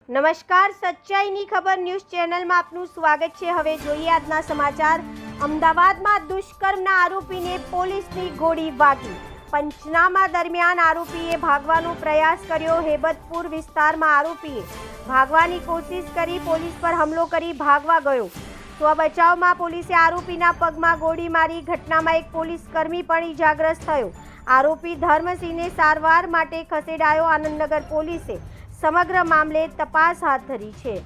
નમસ્કાર, સચ્ચાઈની ખબર ન્યૂઝ ચેનલમાં આપનું સ્વાગત છે। હવે જોઈએ આજના સમાચાર। અમદાવાદમાં દુષ્કર્મના આરોપીને પોલીસની ગોળી વાગી। પંચનામા દરમિયાન આરોપીએ ભાગવાનો પ્રયાસ કર્યો। હેબતપુર વિસ્તારમાં આરોપીએ ભાગવાની કોશિશ કરી, પોલીસ પર હુમલો કરી ભાગવા ગયો। સ્વ બચાવમાં પોલીસે આરોપીના પગમાં ગોળી મારી। ઘટનામાં એક પોલીસ કર્મી પણ ઈજાગ્રસ્ત થયો। આરોપી ધર્મસિંહને સારવાર માટે ખસેડાયો। આનંદનગર પોલીસે સમગ્ર મામલે તપાસ હાથ ધરી છે।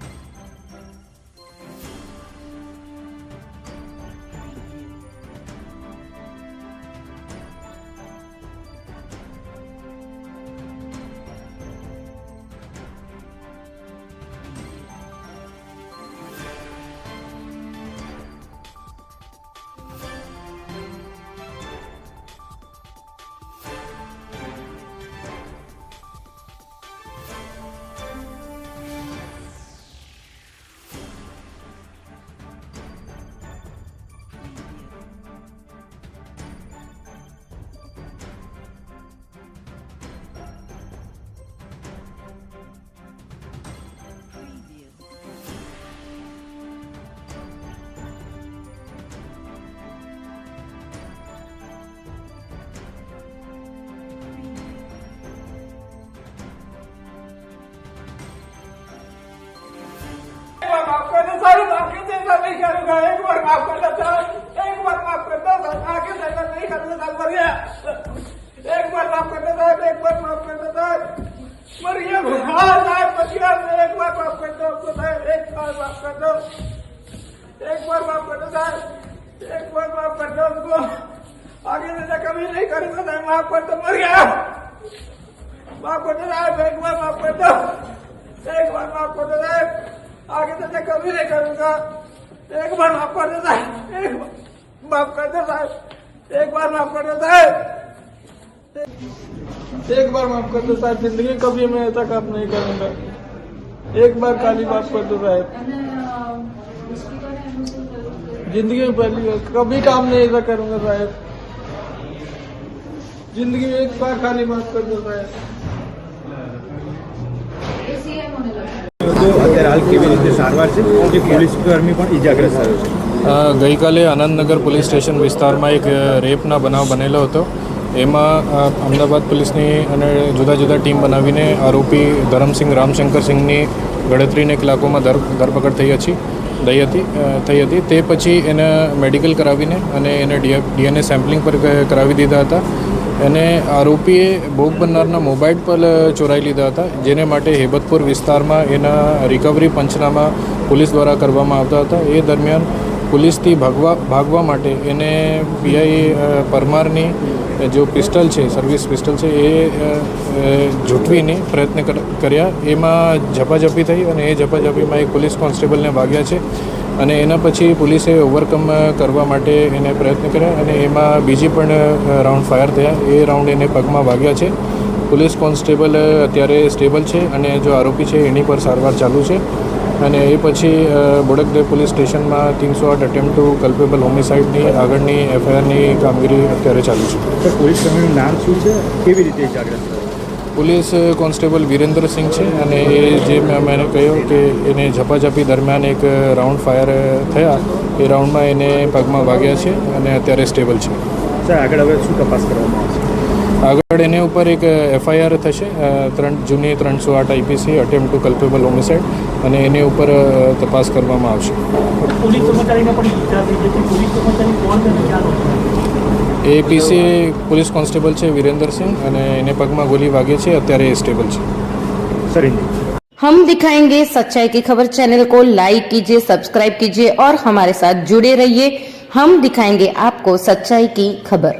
माफ कर दो सर, आगे से ऐसा नहीं करूंगा। एक बार माफ कर दो सर, एक बार माफ कर दो सर, आगे से ऐसा नहीं करूंगा सर। मर गया, एक बार माफ कर दो सर, एक बार माफ कर दो सर। मर गया, हाँ साहब बचिया, एक बार माफ कर दो सर, एक बार माफ कर दो, एक बार माफ कर दो सर, एक बार माफ कर दो उसको। आगे से ऐसा कभी नहीं करूंगा सर, माफ कर दो। मर गया, माफ कर दो साहब, एक बार माफ कर दो, एक बार माफ कर दो साहब। आगे तो मैं कभी नहीं करूंगा। एक बार माफ कर दो साहब, एक माफ कर दो साहब, एक बार माफ कर दो साहब, एक बार माफ कर दो साहब। जिंदगी कभी मैं ऐसा काम नहीं करूंगा। एक बार खाली माफ कर दो साहब। जिंदगी में पहली बार कभी काम नहीं ऐसा करूंगा साहब। जिंदगी में एक बार खाली माफ कर दो साहब। અત્યારે હાલ કેવી રીતે સારવાર છે? એક પોલીસ કર્મી પણ ઈજાગ્રસ્ત થયો છે। ગઈકાલે આનંદનગર પોલીસ સ્ટેશન વિસ્તારમાં એક રેપના બનાવ બનેલો હતો। એમાં અમદાવાદ પોલીસની અને જુદા જુદા ટીમ બનાવીને આરોપી ધરમસિંહ રામશંકરસિંહની ગણતરીને કલાકોમાં ધરપકડ થઈ હતી। તે પછી એને મેડિકલ કરાવીને અને એને ડીએનએ સેમ્પલિંગ પર કરાવી દીધા હતા। અને આરોપીએ ભોગ બનનારના મોબાઈલ પર ચોરાઈ લીધા હતા, જેને માટે હેબતપુર વિસ્તારમાં એના રિકવરી પંચનામા પોલીસ દ્વારા કરવામાં આવતા હતા। એ દરમિયાન પોલીસથી ભાગવા માટે એને પીઆઈ પરમારની જો પિસ્ટલ છે, સર્વિસ પિસ્ટલ છે, એ ઝૂંટવીને પ્રયત્ન કર્યા। એમાં ઝપાઝપી થઈ અને એ ઝપાઝપીમાં એક પોલીસ કોન્સ્ટેબલને વાગ્યા છે અને એના પછી પોલીસે ઓવરકમ કરવા માટે એને પ્રયત્ન કર્યા અને એમાં બીજી પણ રાઉન્ડ ફાયર થયા। એ રાઉન્ડ એને પગમાં વાગ્યા છે। પોલીસ કોન્સ્ટેબલ અત્યારે સ્ટેબલ છે અને જો આરોપી છે એની પર સારવાર ચાલુ છે। અને એ પછી બોડકદેવ પોલીસ સ્ટેશનમાં 308 અટેમ્પ્ટ ટુ કલ્પેબલ હોમિસાઇડની આગળની એફઆઈઆરની કામગીરી અત્યારે ચાલુ છે। પોલીસ કર્મીનું નામ શું છે? કેવી રીતે ઈજાગ્રસ્ત થયો? પોલીસ કોન્સ્ટેબલ વિરેન્દ્રસિંહ છે અને એ જે મેં કહ્યું કે એને ઝપાઝપી દરમિયાન એક રાઉન્ડ ફાયર થયા, એ રાઉન્ડમાં એને પગમાં વાગ્યા છે અને અત્યારે સ્ટેબલ છે। સર, આગળ હવે શું તપાસ કરવામાં આવશે? આગળ એની ઉપર એક એફઆઈઆર થશે, જૂની 308 IPC attempt to culpable homicide, અને એની ઉપર તપાસ કરવામાં આવશે। પોલીસ કર્મચારીને પણ ઈજા થઈ છે, પોલીસ કર્મચારી કોણ છે અને ક્યાં છે? એ પીસી પોલીસ કોન્સ્ટેબલ છે વિરેન્દ્રસિંહ અને એને પગમાં ગોલી વાગી છે, અત્યારે એ સ્ટેબલ છે। સર, हम दिखाएंगे सच्चाई की खबर चैनल को लाइक कीजिए, सब्सक्राइब कीजिए और हमारे साथ जुड़े रहिए। हम दिखाएंगे आपको सच्चाई की खबर।